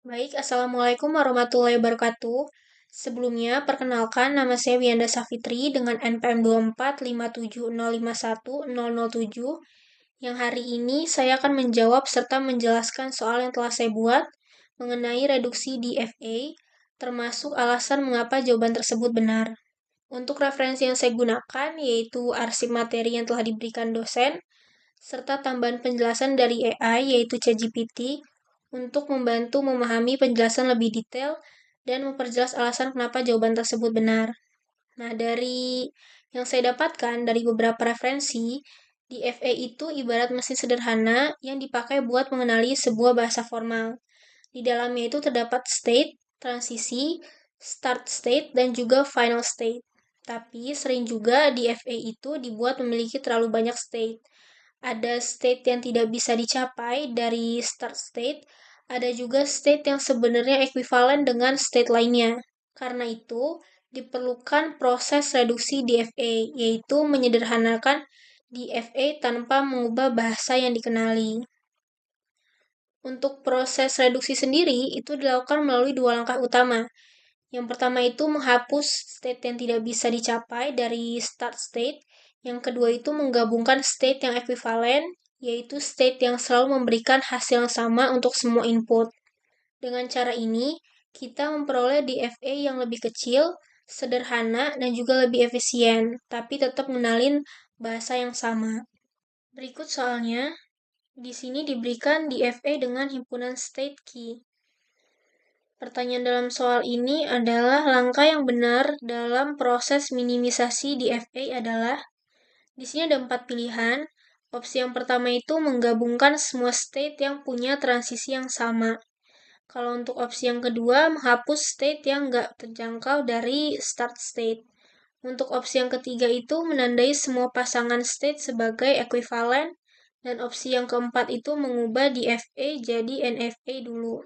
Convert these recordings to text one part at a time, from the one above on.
Baik, Assalamualaikum warahmatullahi wabarakatuh. Sebelumnya, perkenalkan nama saya Wianda Safitri dengan NPM 24570510007 yang hari ini saya akan menjawab serta menjelaskan soal yang telah saya buat mengenai reduksi DFA, termasuk alasan mengapa jawaban tersebut benar. Untuk referensi yang saya gunakan yaitu arsip materi yang telah diberikan dosen, serta tambahan penjelasan dari AI yaitu ChatGPT untuk membantu memahami penjelasan lebih detail dan memperjelas alasan kenapa jawaban tersebut benar. Nah, dari yang saya dapatkan dari beberapa referensi, DFA itu ibarat mesin sederhana yang dipakai buat mengenali sebuah bahasa formal. Di dalamnya itu terdapat state, transisi, start state, dan juga final state. Tapi sering juga DFA itu dibuat memiliki terlalu banyak state. Ada state yang tidak bisa dicapai dari start state, ada juga state yang sebenarnya ekuivalen dengan state lainnya. Karena itu, diperlukan proses reduksi DFA, yaitu menyederhanakan DFA tanpa mengubah bahasa yang dikenali. Untuk proses reduksi sendiri, itu dilakukan melalui dua langkah utama. Yang pertama itu menghapus state yang tidak bisa dicapai dari start state. Yang kedua itu menggabungkan state yang ekuivalen, yaitu state yang selalu memberikan hasil yang sama untuk semua input. Dengan cara ini, kita memperoleh DFA yang lebih kecil, sederhana, dan juga lebih efisien, tapi tetap mengenalin bahasa yang sama. Berikut soalnya, di sini diberikan DFA dengan himpunan state key. Pertanyaan dalam soal ini adalah langkah yang benar dalam proses minimisasi DFA adalah, di sini ada 4 pilihan. Opsi yang pertama itu menggabungkan semua state yang punya transisi yang sama. Kalau untuk opsi yang kedua, menghapus state yang nggak terjangkau dari start state. Untuk opsi yang ketiga itu menandai semua pasangan state sebagai ekuivalen. Dan opsi yang keempat itu mengubah DFA jadi NFA dulu.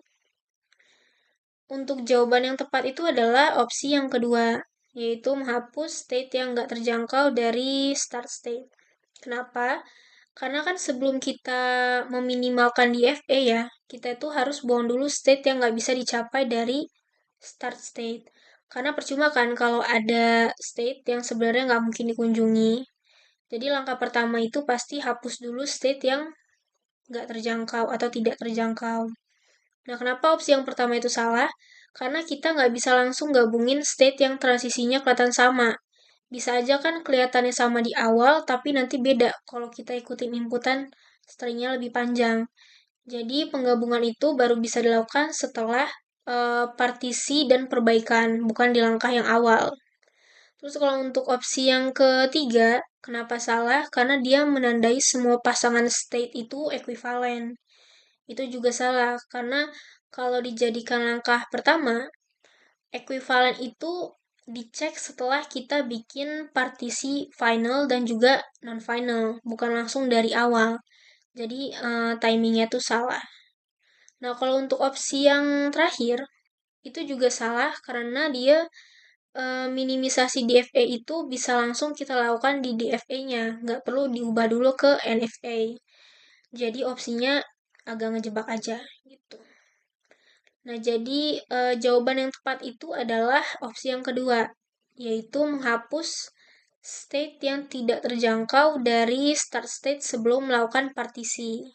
Untuk jawaban yang tepat itu adalah opsi yang kedua, yaitu menghapus state yang nggak terjangkau dari start state. Kenapa? Karena kan sebelum kita meminimalkan DFA ya, kita itu harus buang dulu state yang nggak bisa dicapai dari start state. Karena percuma kan kalau ada state yang sebenarnya nggak mungkin dikunjungi. Jadi langkah pertama itu pasti hapus dulu state yang nggak terjangkau atau tidak terjangkau. Nah, kenapa opsi yang pertama itu salah? Karena kita nggak bisa langsung gabungin state yang transisinya kelihatan sama. Bisa aja kan kelihatannya sama di awal, tapi nanti beda kalau kita ikutin inputan stringnya lebih panjang. Jadi, penggabungan itu baru bisa dilakukan setelah partisi dan perbaikan, bukan di langkah yang awal. Terus kalau untuk opsi yang ketiga, kenapa salah? Karena dia menandai semua pasangan state itu ekuivalen. Itu juga salah, karena kalau dijadikan langkah pertama, ekuivalen itu dicek setelah kita bikin partisi final dan juga non-final, bukan langsung dari awal. Jadi timingnya tuh salah. Nah, kalau untuk opsi yang terakhir, itu juga salah karena dia minimisasi DFA itu bisa langsung kita lakukan di DFA-nya, nggak perlu diubah dulu ke NFA. Jadi opsinya agak ngejebak aja gitu. Nah, jadi jawaban yang tepat itu adalah opsi yang kedua, yaitu menghapus state yang tidak terjangkau dari start state sebelum melakukan partisi.